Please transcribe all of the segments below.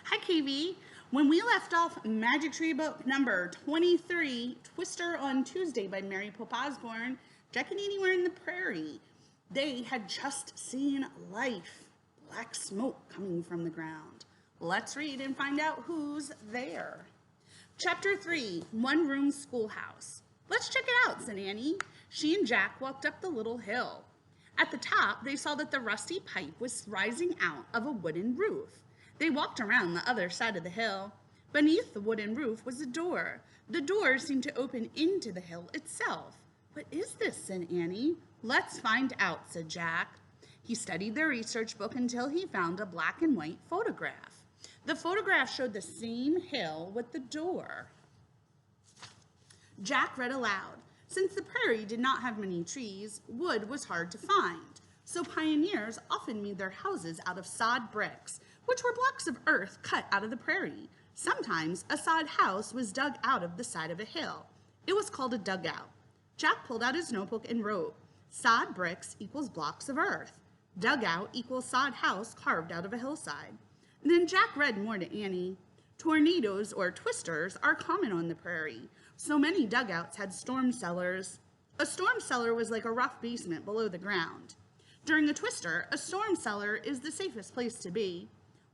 Hi, KV. When we left off Magic Tree book number 23, Twister on Tuesday by Mary Pope Osborne, Jack and Annie were in the prairie. They had just seen life, black smoke coming from the ground. Let's read and find out who's there. Chapter 3, One Room Schoolhouse. Let's check it out, said Annie. She and Jack walked up the little hill. At the top, they saw that the rusty pipe was rising out of a wooden roof. They walked around the other side of the hill. Beneath the wooden roof was a door. The door seemed to open into the hill itself. What is this, said Annie. Let's find out, said Jack. He studied their research book until he found a black and white photograph. The photograph showed the same hill with the door. Jack read aloud. Since the prairie did not have many trees, wood was hard to find. So pioneers often made their houses out of sod bricks, which were blocks of earth cut out of the prairie. Sometimes a sod house was dug out of the side of a hill. It was called a dugout. Jack pulled out his notebook and wrote, sod bricks equals blocks of earth. Dugout equals sod house carved out of a hillside. And then Jack read more to Annie. Tornadoes or twisters are common on the prairie. So many dugouts had storm cellars. A storm cellar was like a rough basement below the ground. During a twister, a storm cellar is the safest place to be.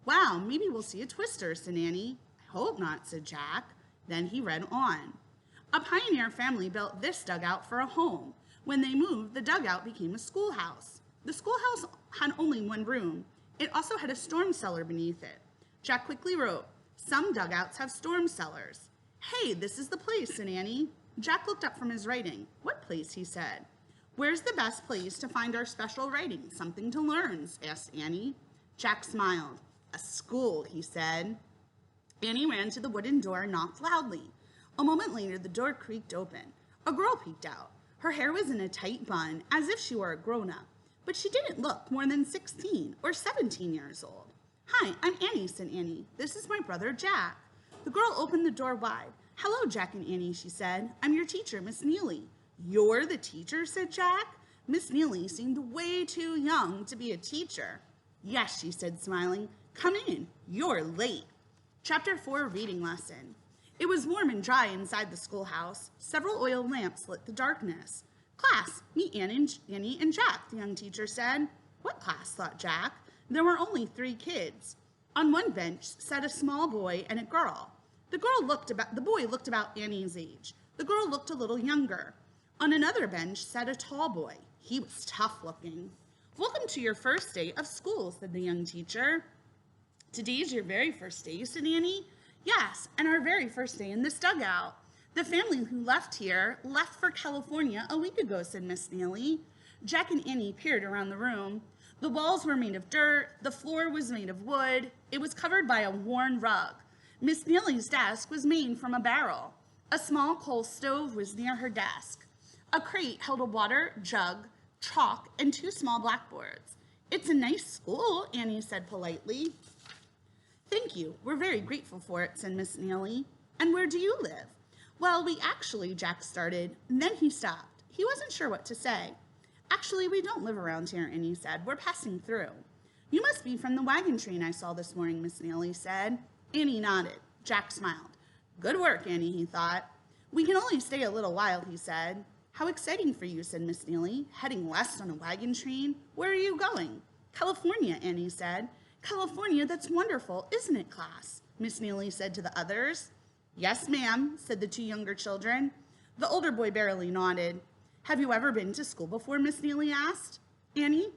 Wow, maybe we'll see a twister, said Annie. I hope not, said Jack. Then he read on. A pioneer family built this dugout for a home. When they moved, the dugout became a schoolhouse. The schoolhouse had only one room. It also had a storm cellar beneath it. Jack quickly wrote, some dugouts have storm cellars. Hey, this is the place, said Annie. Jack looked up from his writing. What place, he said. Where's the best place to find our special writing? Something to learn, asked Annie. Jack smiled. A school, he said. Annie ran to the wooden door and knocked loudly. A moment later, the door creaked open. A girl peeked out. Her hair was in a tight bun, as if she were a grown-up, but she didn't look more than 16 or 17 years old. Hi, I'm Annie, said Annie. This is my brother, Jack. The girl opened the door wide. Hello, Jack and Annie, she said. I'm your teacher, Miss Neely. You're the teacher, said Jack. Miss Neely seemed way too young to be a teacher. Yes, she said, smiling. Come in, you're late. Chapter 4, Reading Lesson. It was warm and dry inside the schoolhouse. Several oil lamps lit the darkness. Class, meet Annie and Jack, the young teacher said. What class, thought Jack. There were only 3 kids. On one bench sat a small boy and a girl. The boy looked about Annie's age. The girl looked a little younger. On another bench sat a tall boy. He was tough looking. Welcome to your first day of school, said the young teacher. Today's your very first day, said Annie. Yes, and our very first day in this dugout. The family who left here left for California a week ago, said Miss Neely. Jack and Annie peered around the room. The walls were made of dirt. The floor was made of wood. It was covered by a worn rug. Miss Neely's desk was made from a barrel. A small coal stove was near her desk. A crate held a water jug, chalk, and 2 small blackboards. It's a nice school, Annie said politely. Thank you. We're very grateful for it, said Miss Neely. And where do you live? Well, we actually, Jack started, and then he stopped. He wasn't sure what to say. Actually, we don't live around here, Annie said. We're passing through. You must be from the wagon train I saw this morning, Miss Neely said. Annie nodded. Jack smiled. Good work, Annie, he thought. We can only stay a little while, he said. How exciting for you, said Miss Neely. Heading west on a wagon train? Where are you going? California, Annie said. California, that's wonderful, isn't it, class? Miss Neely said to the others. Yes, ma'am, said the 2 younger children. The older boy barely nodded. Have you ever been to school before, Miss Neely asked. Annie?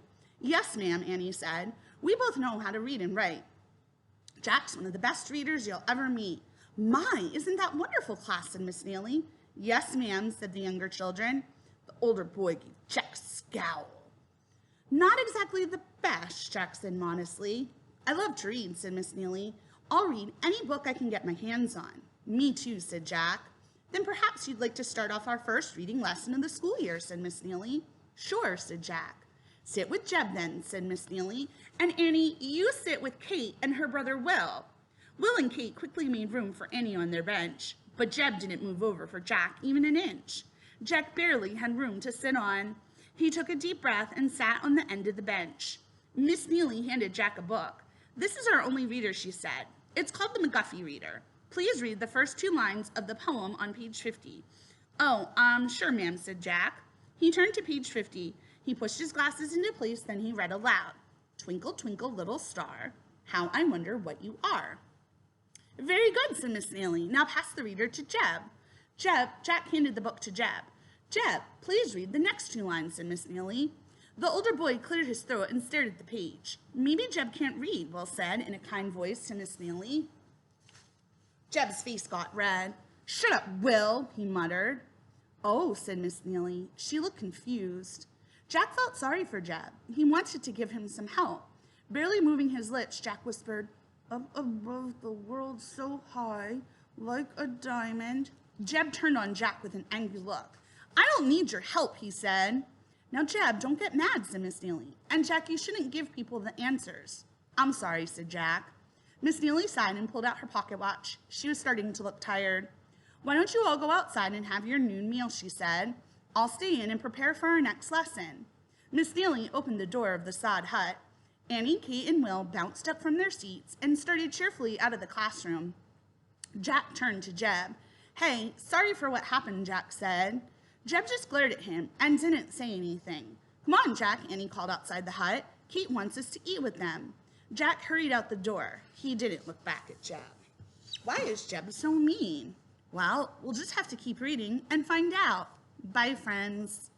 Yes, ma'am, Annie said. We both know how to read and write. Jack's one of the best readers you'll ever meet. My, isn't that wonderful, class, said Miss Neely. Yes, ma'am, said the younger children. The older boy gave Jack a scowl. Not exactly the best, Jack said modestly. I love to read, said Miss Neely. I'll read any book I can get my hands on. Me too, said Jack. Then perhaps you'd like to start off our first reading lesson of the school year, said Miss Neely. Sure, said Jack. Sit with Jeb then, said Miss Neely. And Annie, you sit with Kate and her brother Will. Will and Kate quickly made room for Annie on their bench, but Jeb didn't move over for Jack even an inch. Jack barely had room to sit on. He took a deep breath and sat on the end of the bench. Miss Neely handed Jack a book. This is our only reader, she said. It's called the McGuffey Reader. Please read the first 2 lines of the poem on page 50. Oh, sure, ma'am, said Jack. He turned to page 50. He pushed his glasses into place, then he read aloud. Twinkle, twinkle, little star, how I wonder what you are. Very good, said Miss Neely. Now pass the reader to Jeb. Jack handed the book to Jeb. Jeb, please read the next 2 lines, said Miss Neely. The older boy cleared his throat and stared at the page. Maybe Jeb can't read, Will said in a kind voice to Miss Neely. Jeb's face got red. Shut up, Will, he muttered. Oh, said Miss Neely. She looked confused. Jack felt sorry for Jeb. He wanted to give him some help. Barely moving his lips, Jack whispered, Up above the world so high, like a diamond. Jeb turned on Jack with an angry look. I don't need your help, he said. Now, Jeb, don't get mad, said Miss Neely. And Jack, you shouldn't give people the answers. I'm sorry, said Jack. Miss Neely sighed and pulled out her pocket watch. She was starting to look tired. Why don't you all go outside and have your noon meal, she said. I'll stay in and prepare for our next lesson. Miss Neely opened the door of the sod hut. Annie, Kate, and Will bounced up from their seats and started cheerfully out of the classroom. Jack turned to Jeb. Hey, sorry for what happened, Jack said. Jeb just glared at him and didn't say anything. Come on, Jack, Annie called outside the hut. Kate wants us to eat with them. Jack hurried out the door. He didn't look back at Jeb. Why is Jeb so mean? Well, we'll just have to keep reading and find out. Bye, friends.